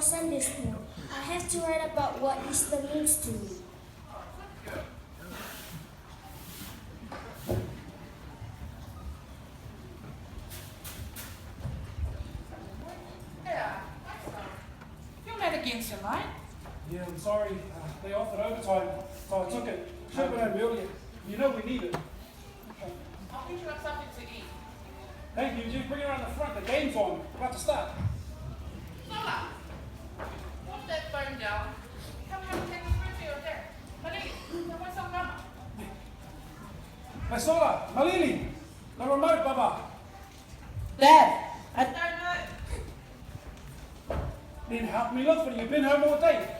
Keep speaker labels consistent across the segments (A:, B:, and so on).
A: for Sunday school. I have to write about what Easter means to me.
B: You're late again tonight.
C: Yeah, I'm sorry. They offered overtime, so I took it. Should have been home earlier. You know we need it.
B: I'll get you up something to eat.
C: Thank you. Just bring it around the front. The game's on. We're about to start.
B: Sola, put that phone down. Come have a take this food to your dad. Malili, come with some mama.
C: Hey, Sola, Malili, the remote, Baba.
B: Dad, I don't know.
C: Then help me look for you. You've been home all day.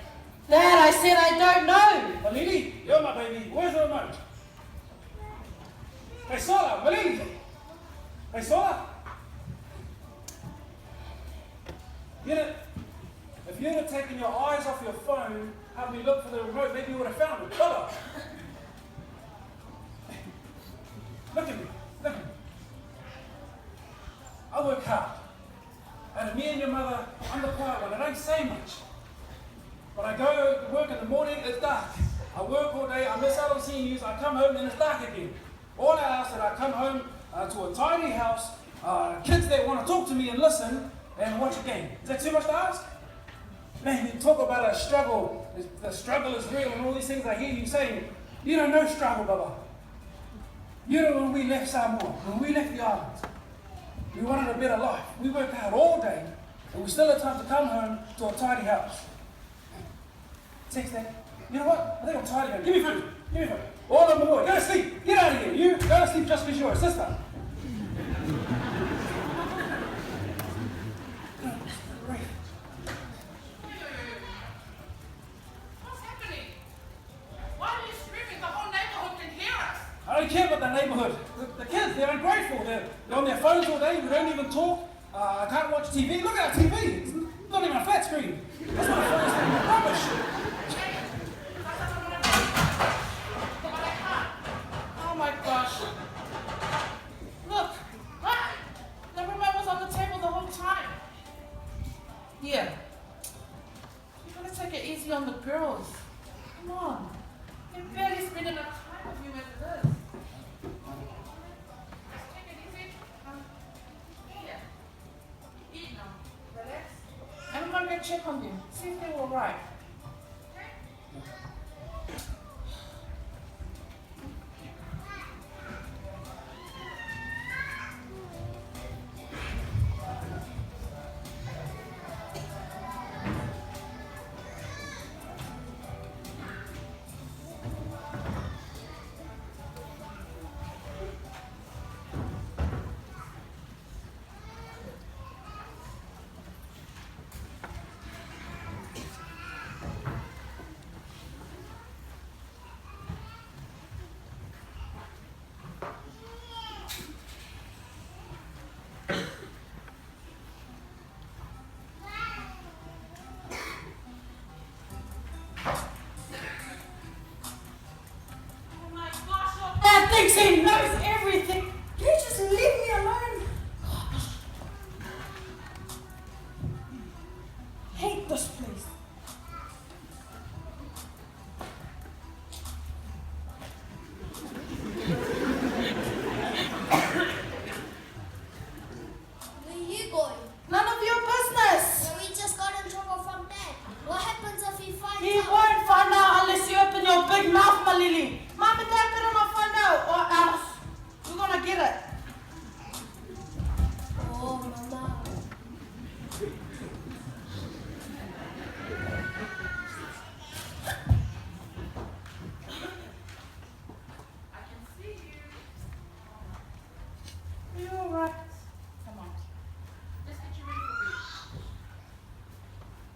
B: Dad, I said I don't know.
C: Malili, you're my baby. Where's the remote? Hey, Sola, Malili. Hey, Sola. If you'd have taken your eyes off your phone, helped me look for the remote, maybe you would have found it. Baba. Look at me. Look at me. I work hard. And me and your mother, I'm the quiet one. I don't say much. But I go to work in the morning, it's dark. I work all day, I miss out on seeing you, I come home and it's dark again. All I ask is that I come home to a tidy house, kids that want to talk to me and listen and watch a game. Is that too much to ask? Man, you talk about a struggle, the struggle is real and all these things I hear you saying. You don't know struggle, Baba. You know when we left Samoa, when we left the islands, we wanted a better life. We worked hard all day, and we still had time to come home to a tidy house. Text that. You know what? I think I'm tired of it. Give me food. Give me food. All on board. Go to sleep. Get out of here. You go to sleep just because you're a sister.
B: What's happening? Why are you screaming? The whole neighborhood can hear us.
C: I don't care about the neighborhood. The kids, they're ungrateful. They're on their phones all day. We don't even talk. I can't watch TV. Look at our TV. It's not even a flat screen. That's my phone's thing. Rubbish.
B: Oh my gosh. Look, the remote was on the table the whole time. Here. You gotta take it easy on the girls. Come on. They're barely spending enough time with you as it is. Just take it easy. Here. Eat now. Relax. I'm gonna check on them. See if they're alright. He knows everything.
A: Can you just leave me alone? Hate this place.
D: Where are you going?
B: None of your business.
D: So we just got in trouble from Dad. What happens if he finds
B: He
D: out?
B: won't find out unless you open your big mouth, Malili. Mom and Dad better not find out, or else we're gonna get it.
D: Oh, Mama.
B: I can see you. Are you alright? Come on. Let's get you ready for bed.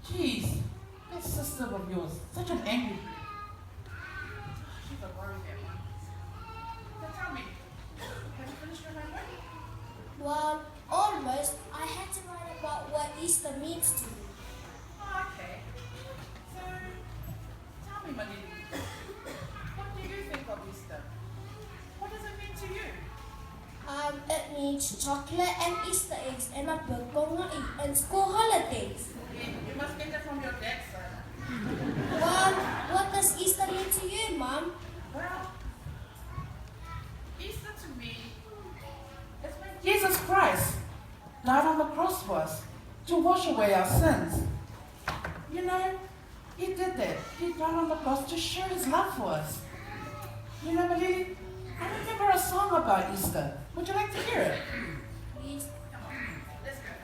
B: Jeez, that sister of yours, such an angry. She's a worry, that one. So tell me, have you finished your homework?
D: Well, almost. I had to write about what Easter means to me.
B: Oh, okay. So, tell me, Malili, what do you think of Easter? What does it mean to you?
D: It means needs chocolate and Easter eggs and a burger and school holidays.
B: You must get that from your dad, sir.
D: Well, what does Easter mean to you, Mom?
B: Well, Easter to me is when Jesus Christ died on the cross for us to wash away our sins. You know, he did that. He died on the cross to show his love for us. You know, Malili, I remember a song about Easter. Would you like to hear it?
D: Please.
B: Come on, let's go.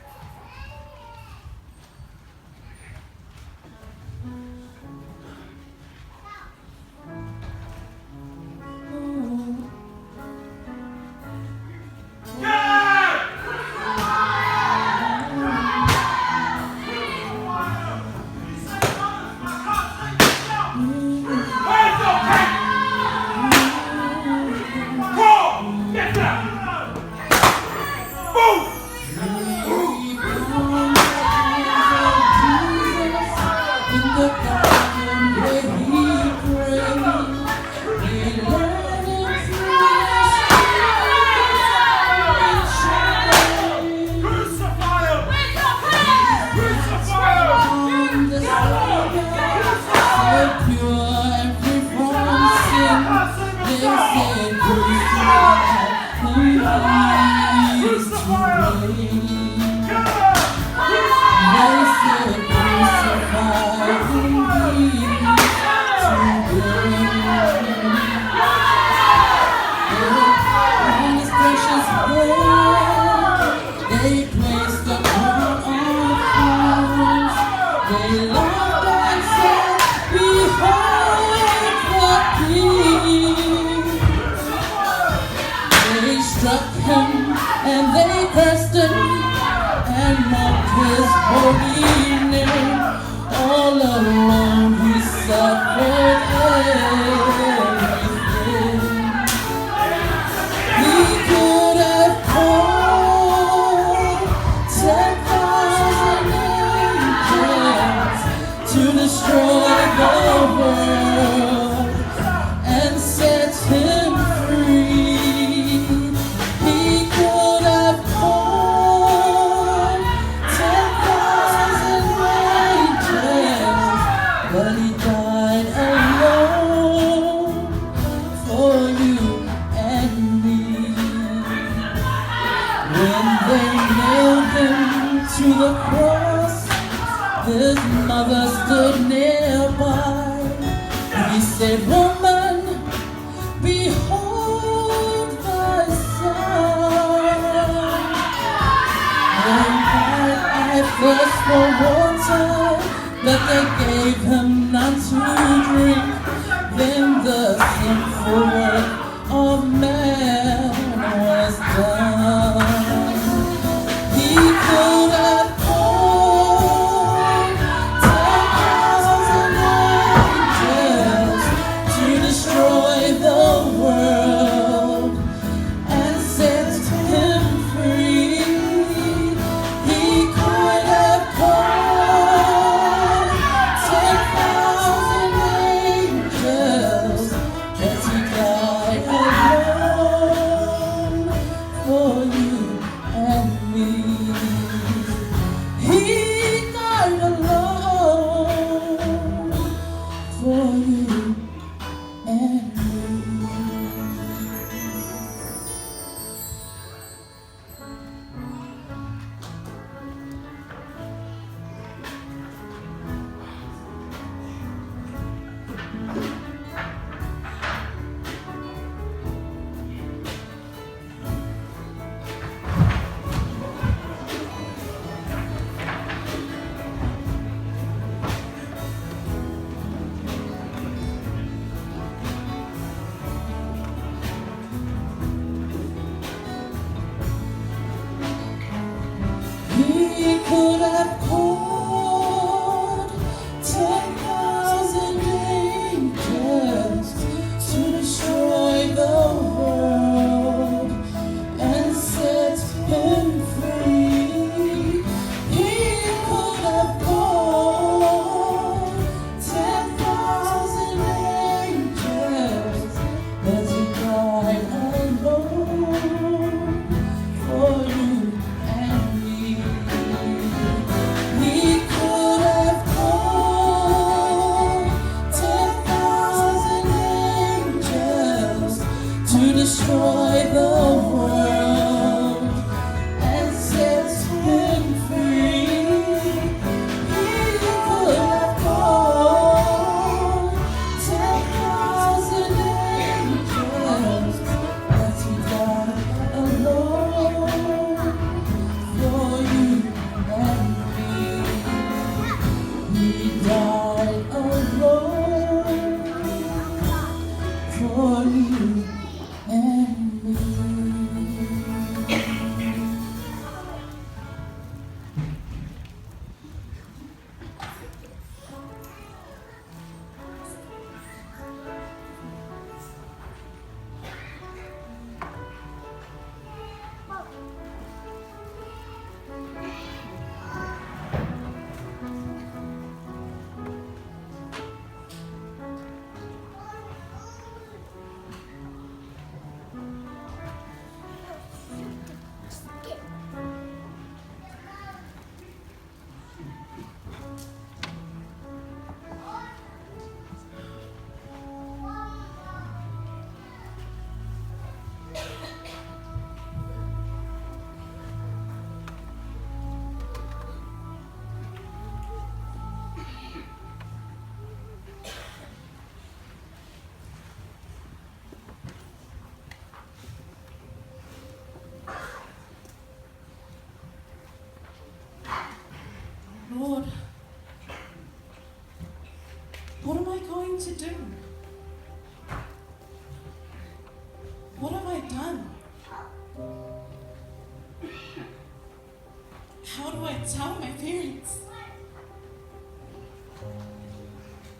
B: to destroy the world and set him free. He could have called 10,000 angels, but he died alone for you and me. He died alone for you and me. Lord, what am I going to do? What have I done? How do I tell my parents?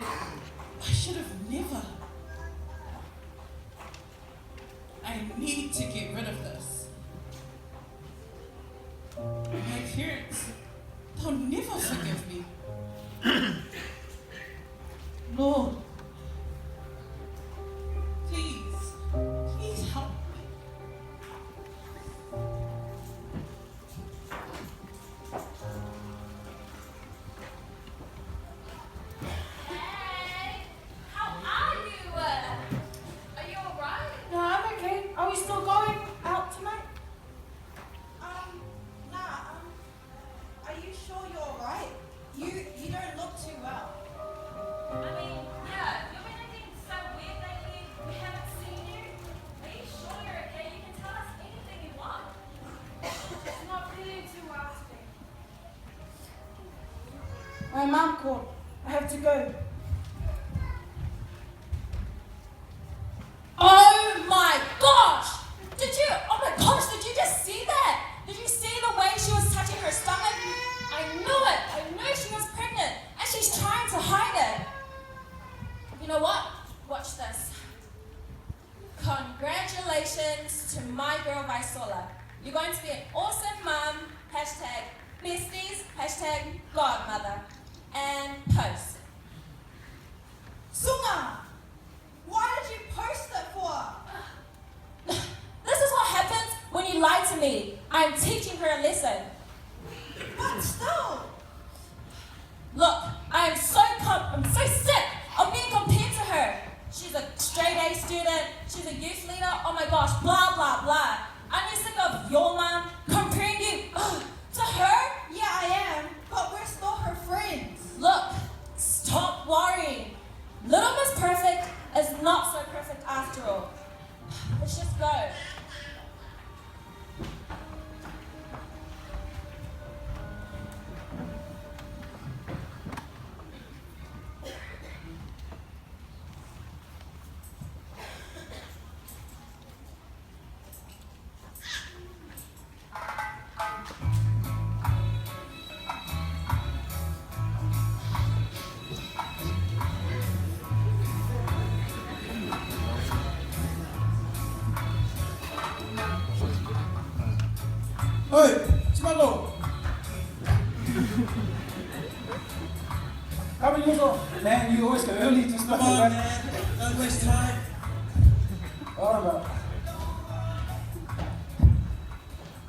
B: I should have never. I need to get rid of this. My parents, they'll never forgive me. Lord, please help me.
E: Hey, how are you? Are you alright?
B: No, I'm okay. Are we still going out tonight?
F: Are you sure you're alright? You don't look too well.
E: I mean, yeah, you've been acting so weird lately. We haven't seen you. Are you sure you're okay? You can tell us anything you want.
F: Just not feeling too well today.
B: My mom called. I have to go.
E: Oh my gosh! Oh my gosh, did you just see that? Did you see the way she was touching her stomach? I knew it! I knew she was pregnant and she's trying to hide it. You know what? Watch this. Congratulations to my girl Visola. You're going to be an awesome mom. Hashtag besties. Hashtag godmother. And post.
F: Sunga! Why did you post it for?
E: This is what happens when you lie to me. I'm teaching her a lesson.
F: But still!
E: Look, I'm so sick of being compared to her. She's a straight A student, she's a youth leader, oh my gosh, blah, blah, blah. Aren't you sick of your mom comparing you to her?
F: Yeah, I am, but we're still her friends.
E: Look, stop worrying. Little Miss Perfect is not so perfect after all. Let's just go.
C: Hey, Chimalo. How are you doing? Man, you always go early to stuff
G: Come
C: like
G: on,
C: that.
G: man. Don't waste time.
C: All right,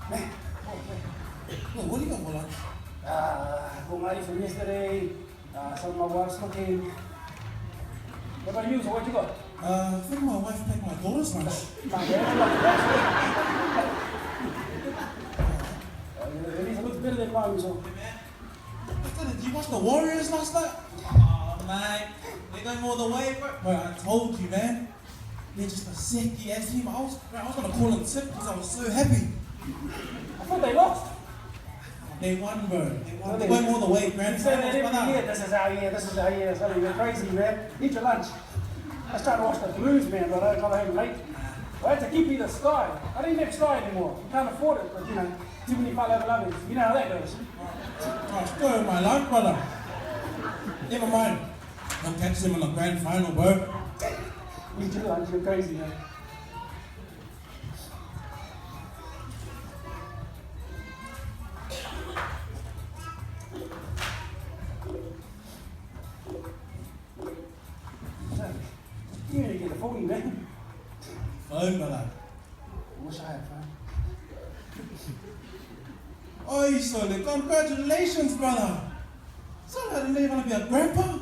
C: man.
G: Well, what do you got for lunch?
C: Bungari from yesterday. Some of my wife's cooking. What about you? So what you got?
G: I think my wife packed my daughter's lunch.
C: At least it looks better than mine, so.
G: Did you watch the Warriors last night? Oh, man. They're going all the way, bro. Bro, I told you, man. They're just a sicky ass team. I was going to call them sick because I was so happy.
C: I thought they lost.
G: They won, bro. They went all the way, grand
C: You say that
G: finals,
C: every
G: brother.
C: year. This is our year. This is our year. So you're crazy, man. Eat your lunch. I was trying to watch the Blues, man, but I got home late. I had to keep me the Sky. I didn't have Sky anymore. You can't afford it, but you know, too many 511s. You know how that goes.
G: Oh, spoil my life, brother. Never mind. I'll catch them in the grand final, bro.
C: Eat your lunch. You're crazy, man. You need to get a 40, man.
G: Phone, brother.
C: I wish I had fun.
G: Oi, Sole, congratulations, brother. So, I didn't even want to be a grandpa.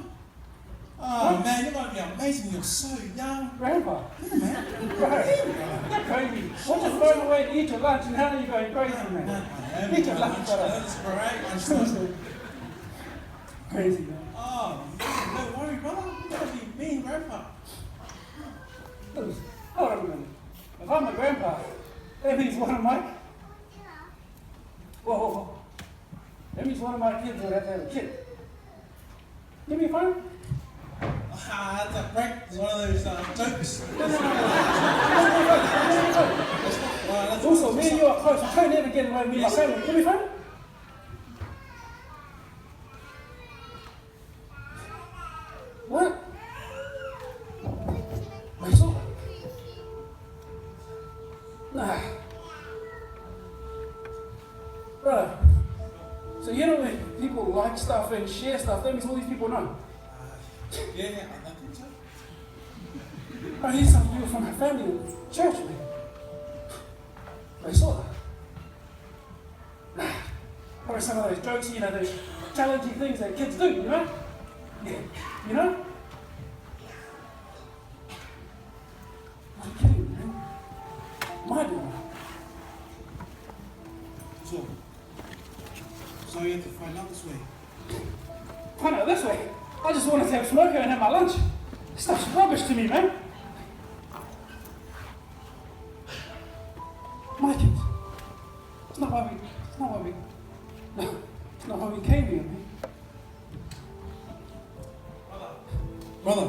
G: Oh, man, you're going to be amazing. You're so young.
C: Grandpa.
G: Yeah, man.
C: You're crazy. What's your phone away to eat your lunch and how are you going crazy, man? Eat your lunch, brother.
G: That's great.
C: Seriously. Crazy, man.
G: Oh, man, don't worry, brother. You're going to be mean, grandpa.
C: Hold on a minute. If I'm a grandpa, that means one of my... Whoa. That means one of my kids would have to have a kid. Give me a phone.
G: Ah, that's a prank. It's one of those jokes.
C: Also, me and you are close. You can't ever get away with me. My family. Give me a phone. What? Rachel? Nah. Bro. So you know when people like stuff and share stuff, that means all these people know.
G: Yeah, I think so.
C: I hear some people from my family in church, man. They saw that. Nah. What are some of those jokes, you know, those challenging things that kids do, you know? Yeah. You know? I'm kidding, man. My daughter.
G: So you have to find out this way.
C: I know this way. I just wanted to have smoker and have my lunch. This stuff's rubbish to me, man. My kids. It's not why we came here, man.
G: Brother,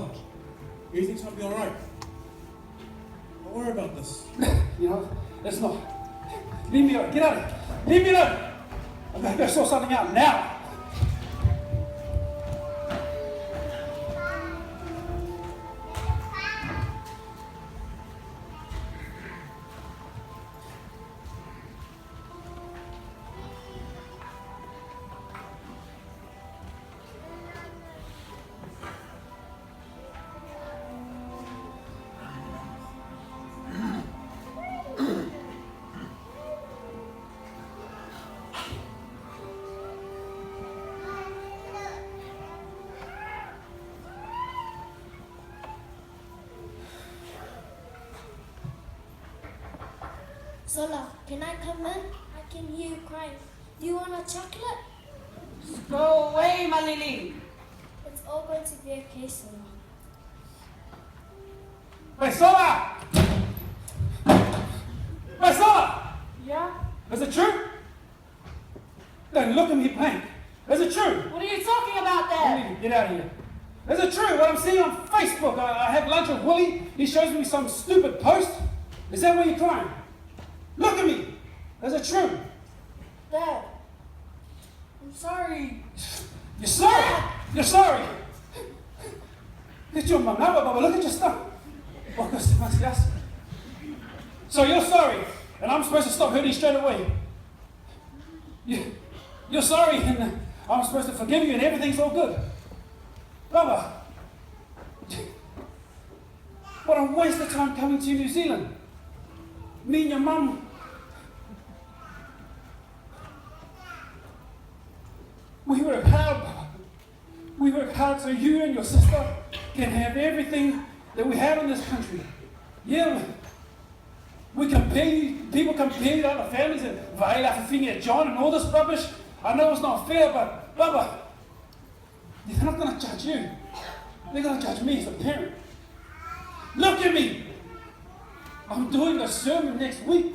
G: everything's gonna be alright. Don't worry about this.
C: You know, it's not. Leave me alone. Get out of here. Leave me alone. I'm going to go sort something out now.
D: Sola, can I come in? I can hear you crying. Do you want a chocolate?
B: Go away, my lily.
D: It's all going to be okay, Sola.
C: Hey, Sola! Hey, Sola!
B: Yeah?
C: Is it true? Don't look at me blank. Is it true?
B: What are you talking about
C: You
B: there?
C: need to get out of here. Is it true? What I'm seeing on Facebook, I have lunch with Willie. He shows me some stupid post. Is that why you're crying? Look at me. Is it true?
D: Dad, I'm sorry.
C: You're sorry. You're sorry. Get your mama, Baba. Look at your stuff. So you're sorry, and I'm supposed to stop hurting straight away. You're sorry, and I'm supposed to forgive you, and everything's all good. Baba, what a waste of time coming to New Zealand. Me and your mum. We work hard, Baba. We work hard so you and your sister can have everything that we have in this country. Yeah, we compare, people compare other families and Vaila, Fifinia, John, and all this rubbish. I know it's not fair, but Baba, they're not going to judge you. They're going to judge me as a parent. Look at me. I'm doing a sermon next week.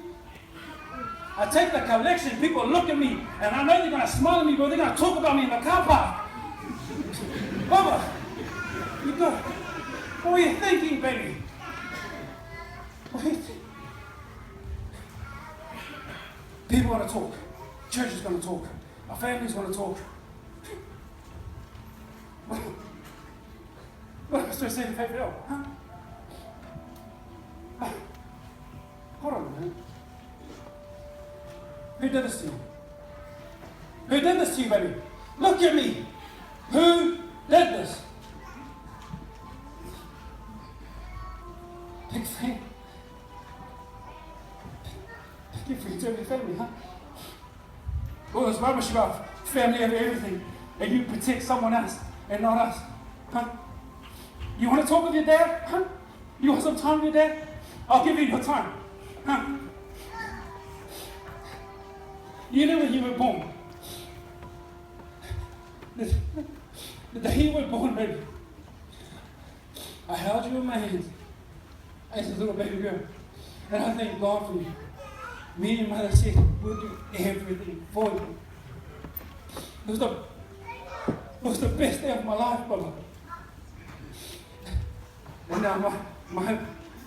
C: I take the collection, people look at me, and I know they're going to smile at me, but they're going to talk about me in the car park. Baba, you go. What are you thinking, baby? What are you thinking? People are going to talk. Church is going to talk. Our family's going to talk. What am I supposed to say to Faith Hill? Huh? Hold on a minute. Who did this to you? Who did this to you, baby? Look at me. Who did this? Big fan. Pick your friends over your family, huh? All this rubbish about family over everything, and you protect someone else and not us, huh? You want to talk with your dad, huh? You want some time with your dad? I'll give you your time, huh? You know when you were born. The day you were born, baby, I held you in my hands as a little baby girl, and I thank God for you. Me and Mother said we'll do everything for you. It was the best day of my life, Baba. And now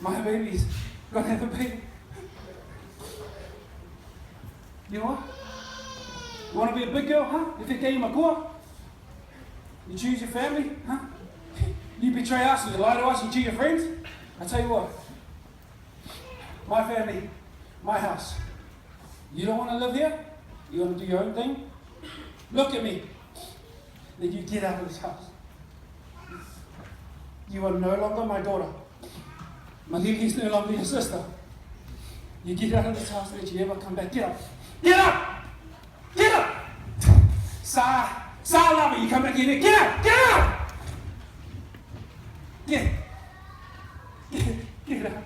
C: my baby's gonna have a baby. You know what? You want to be a big girl, huh? If it gave you a go, you choose your family, huh? You betray us, you lie to us, you cheat your friends. I tell you what, my family, my house. You don't want to live here? You want to do your own thing? Look at me. Then you get out of this house. You are no longer my daughter. Malili's no longer your sister. You get out of this house and you ever come back. Get up. Get up! Get up! Lava, you come back in here. Get up! Get up! Get up.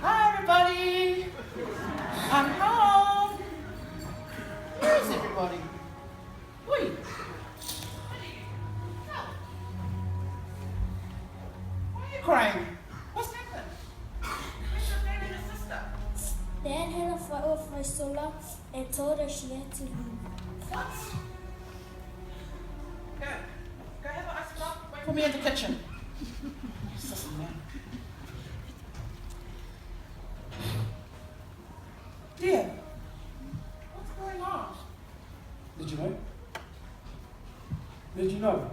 B: Hi, everybody. I'm home. Where is everybody? Wait. Why are you crying? What's happened? Where's your dad and your sister?
A: Dad had a fight with Faisula and told her she had to leave.
B: What? Go have an ice block. Wait for me in the kitchen. Listen, man. Dear, what's going on?
C: Did you know? Did you know?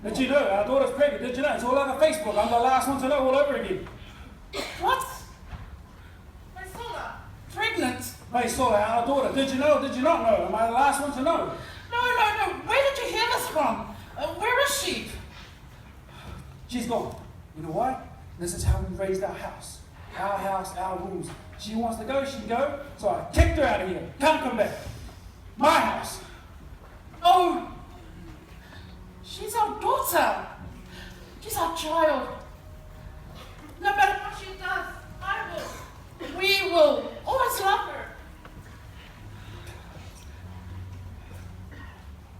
C: Did you know? Our daughter's pregnant. Did you know? It's all over Facebook. I'm the last one to know all over again.
B: What? Faisula, pregnant?
C: Faisula, our daughter. Did you know? Did you not know? Am I the last one to know?
B: No. Where did you hear this from? Where is she?
C: She's gone. You know why? This is how we raised our house. Our house, our rules. She wants to go, she can go. So I kicked her out of here. Can't come back. My house.
B: Oh, she's our daughter. She's our child. No matter what she does, we will always love her.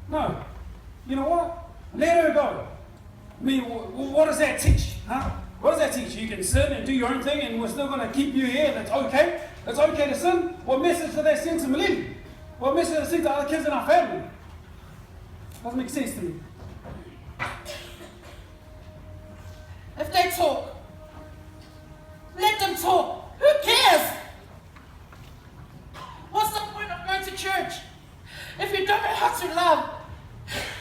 C: No. You know what? Let her go. I mean, what does that teach? Huh? What does that teach? You can sin and do your own thing and we're still going to keep you here and it's okay? It's okay to sin? What message does that send to Malili? What message does it send to other kids in our family? Doesn't make sense to me.
B: If they talk, let them talk. Who cares? What's the point of going to church if you don't know how to love?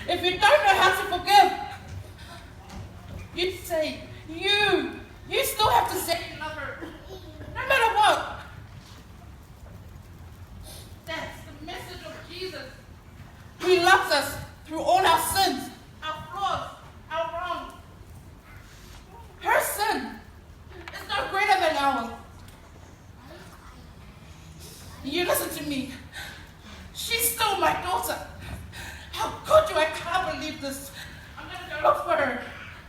B: If you don't know how to forgive? You say, you still have to say you love her. No matter what. That's the message of Jesus. He loves us through all our sins, our flaws, our wrongs. to me. She stole my daughter. How could you? I can't believe this. I'm gonna go look for her.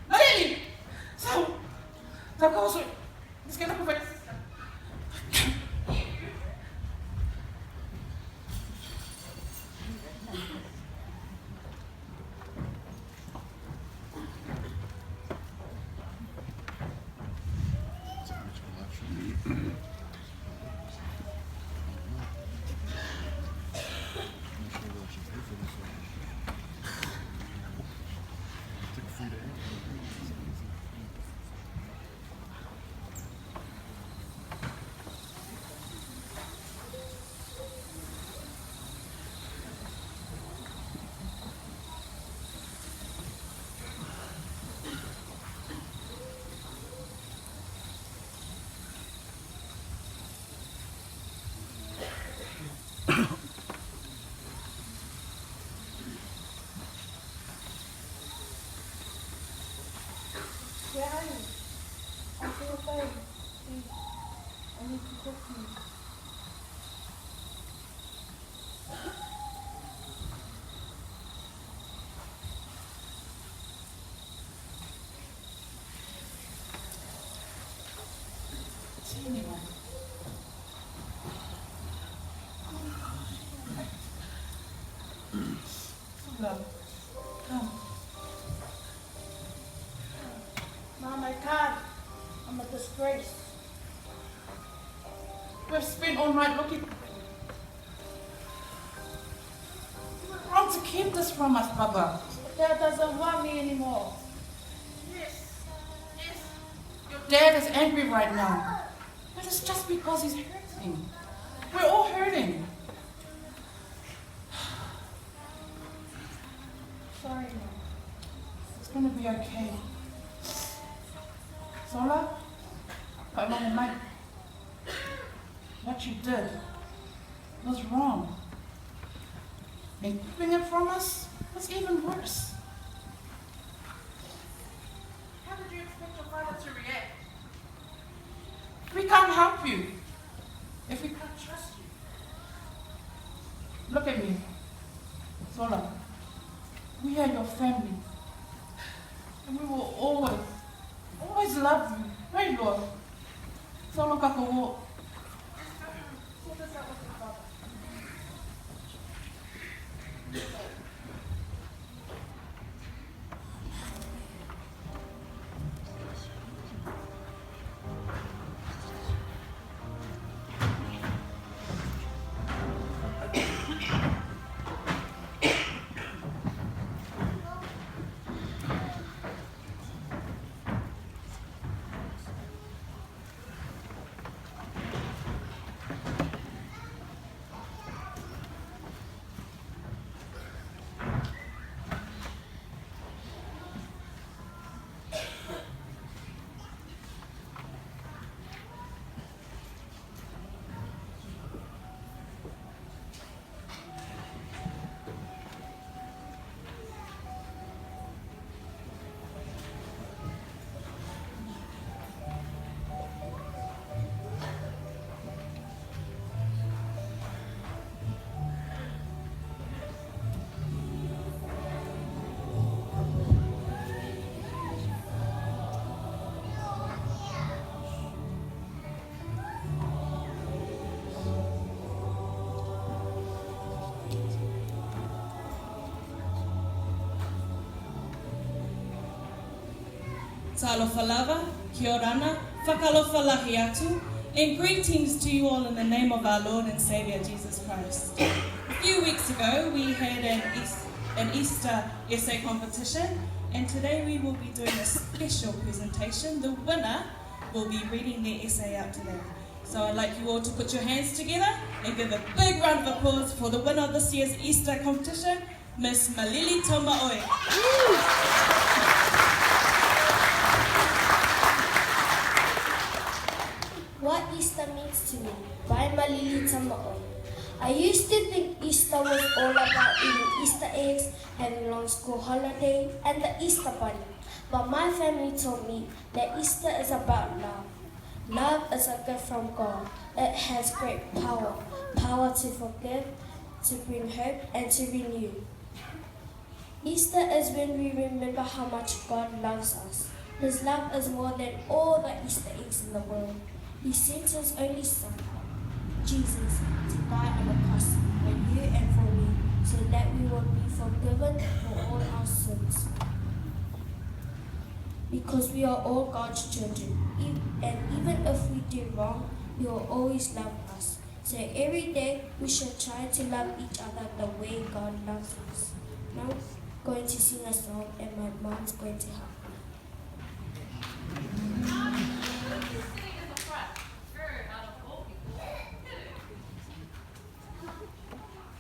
B: Malili! So go. Let's get up for her.
A: Where are you? I feel afraid. Please, I need to talk to you.
B: See anyone? Love, come.
A: Mom, I can't. I'm a disgrace.
B: We've spent all night looking. You were wrong to keep this from us, Papa.
A: Dad doesn't want me anymore.
B: Yes. Your dad is angry right now. But it's just because he's hurting. We're all hurting.
A: Sorry, Mom.
B: It's gonna be okay. Zola, Mom, Mike, what you did was wrong. And keeping it from us was even worse. How did you expect your father to react? We can't help you if we can't trust you. Look at me, Zola. We are your family. And we will always love you. Right, Lord? Zola Kakawo. Sort this out with your father.
E: Talofa lava, kia orana, whakalofa lahi atu, and greetings to you all in the name of our Lord and Saviour Jesus Christ. A few weeks ago we had an Easter essay competition, and today we will be doing a special presentation. The winner will be reading their essay out today. So I'd like you all to put your hands together and give a big round of applause for the winner of this year's Easter competition, Miss Malili Toma'oi.
D: What Easter Means to Me by Malili Toma'oi. I used to think Easter was all about eating Easter eggs, having long school holiday, and the Easter bunny. But my family told me that Easter is about love. Love is a gift from God. It has great power. Power to forgive, to bring hope, and to renew. Easter is when we remember how much God loves us. His love is more than all the Easter eggs in the world. He sent His only Son, Jesus, to die on the cross for you and for me, so that we will be forgiven for all our sins. Because we are all God's children, and even if we do wrong, He will always love us. So every day we should try to love each other the way God loves us. Now I'm going to sing a song, and my mom's going to help me.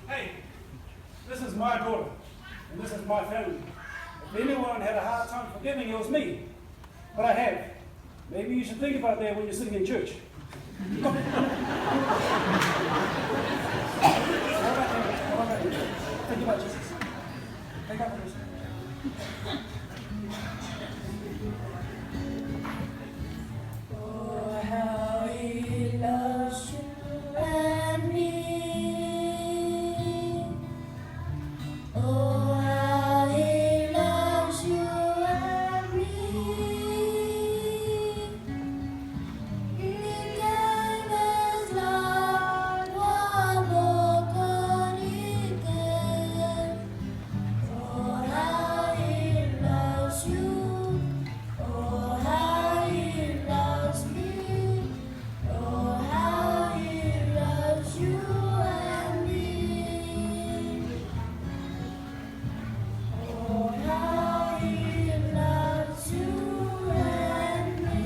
C: Hey, this is my daughter, and this is my family. If anyone had a hard time forgiving, it was me. But I have. Maybe you should think about that when you're sitting in church. All right. Think about Jesus. Think about this.
D: Oh, how He loves you and me. Oh, how He loves you and me. He gave His love, what more could He give? Oh, how He loves you. Oh, how He loves me. Oh, how He loves you and me. Oh, how He loves you and me.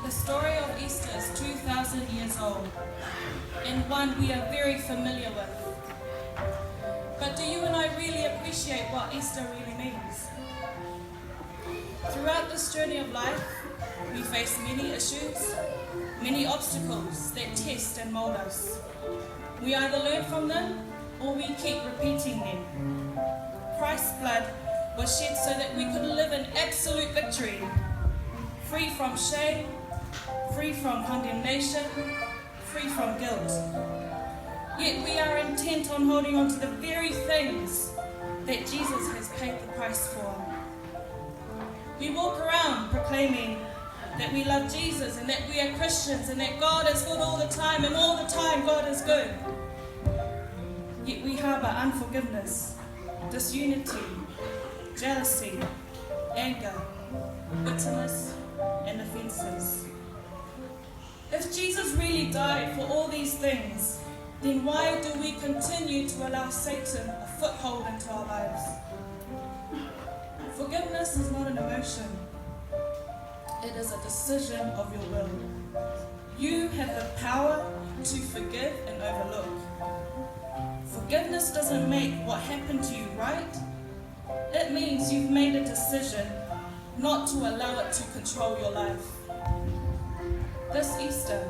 E: The story of Easter is 2,000 years old, and one we are very familiar with. But do you and I really appreciate what Easter really means? Throughout this journey of life, we face many issues, many obstacles that test and mold us. We either learn from them or we keep repeating them. Christ's blood was shed so that we could live in absolute victory, free from shame, free from condemnation, free from guilt. Yet we are intent on holding on to the very things that Jesus has paid the price for. We walk around proclaiming that we love Jesus and that we are Christians and that God is good all the time and all the time God is good. Yet we harbour unforgiveness, disunity, jealousy, anger, bitterness, and offences. If Jesus really died for all these things, then why do we continue to allow Satan a foothold into our lives? Forgiveness is not an emotion. It is a decision of your will. You have the power to forgive and overlook. Forgiveness doesn't make what happened to you right. It means you've made a decision not to allow it to control your life. This Easter,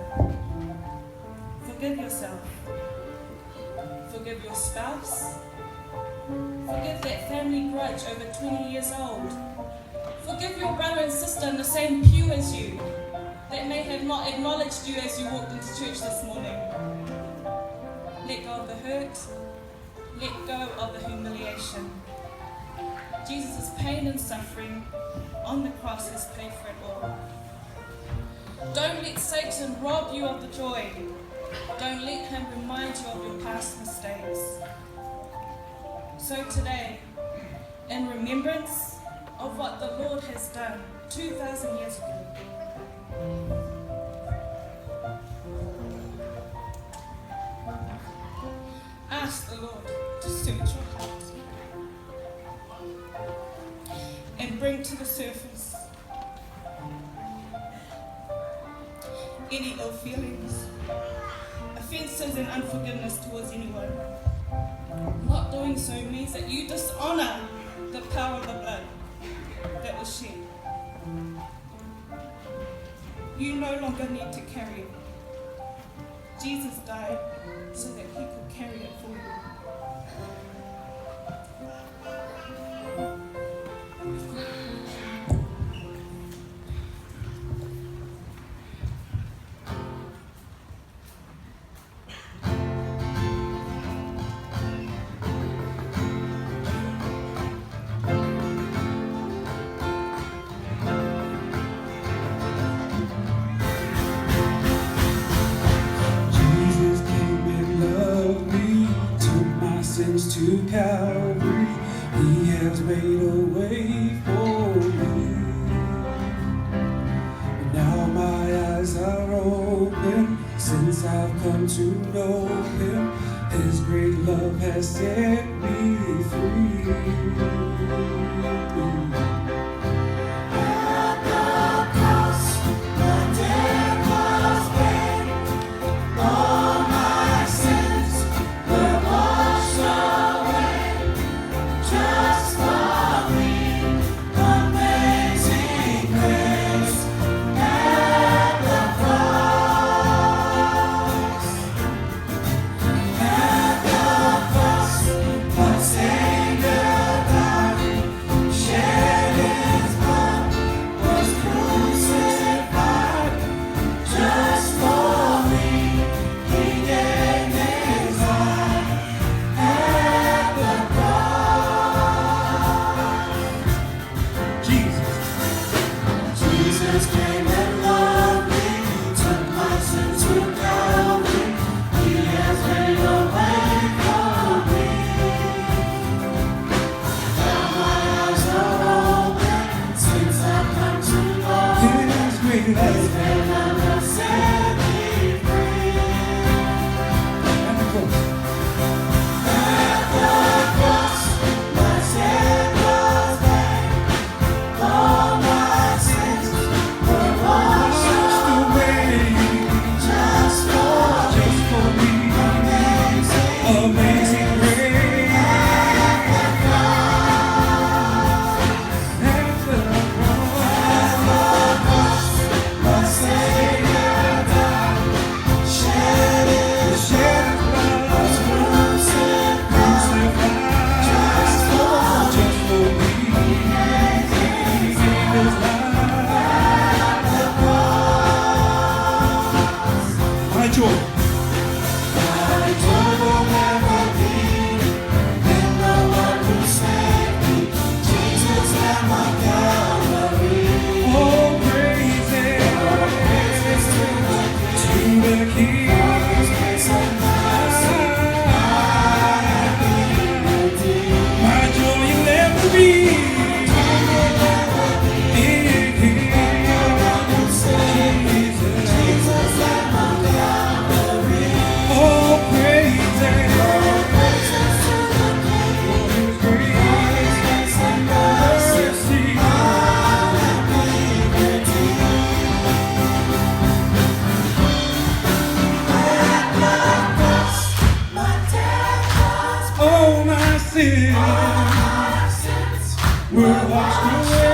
E: forgive yourself. Forgive your spouse. Forgive that family grudge over 20 years old. Forgive your brother and sister in the same pew as you that may have not acknowledged you as you walked into church this morning. Let go of the hurt. Let go of the humiliation. Jesus' pain and suffering on the cross has paid for it all. Don't let Satan rob you of the joy. Don't let him remind you of your past mistakes.
H: So today, in remembrance of what the Lord has done 2,000 years ago, ask the Lord to search your heart and bring to the surface any ill feelings, offences and unforgiveness towards anyone. Not doing so means that you dishonour the power of the blood that was shed. You no longer need to carry it. Jesus died so that he could carry it for you.
C: Jesus came and loved me, took my sins to Calvary. He has made a way for me. And now my eyes are open since I've come to know him. His great love has set me free. Jesus came and loved me, took my sins to Calvary. He has made a way for me. Now my eyes are open since I've come to know His great love has set me free. At the cross, my Savior's died. All my sins were washed away, just for me. Amazing grace. At the cross, my Savior died, shed his blood, was crucified, just for me. He gave his life. My joy will never be in the one who saved me, Jesus at my Calvary. Oh, praises to the King. My joy will never be in Him. Jesus at my Calvary. Oh, praises to the King. For His grace and mercy. Oh, my sins were washed away.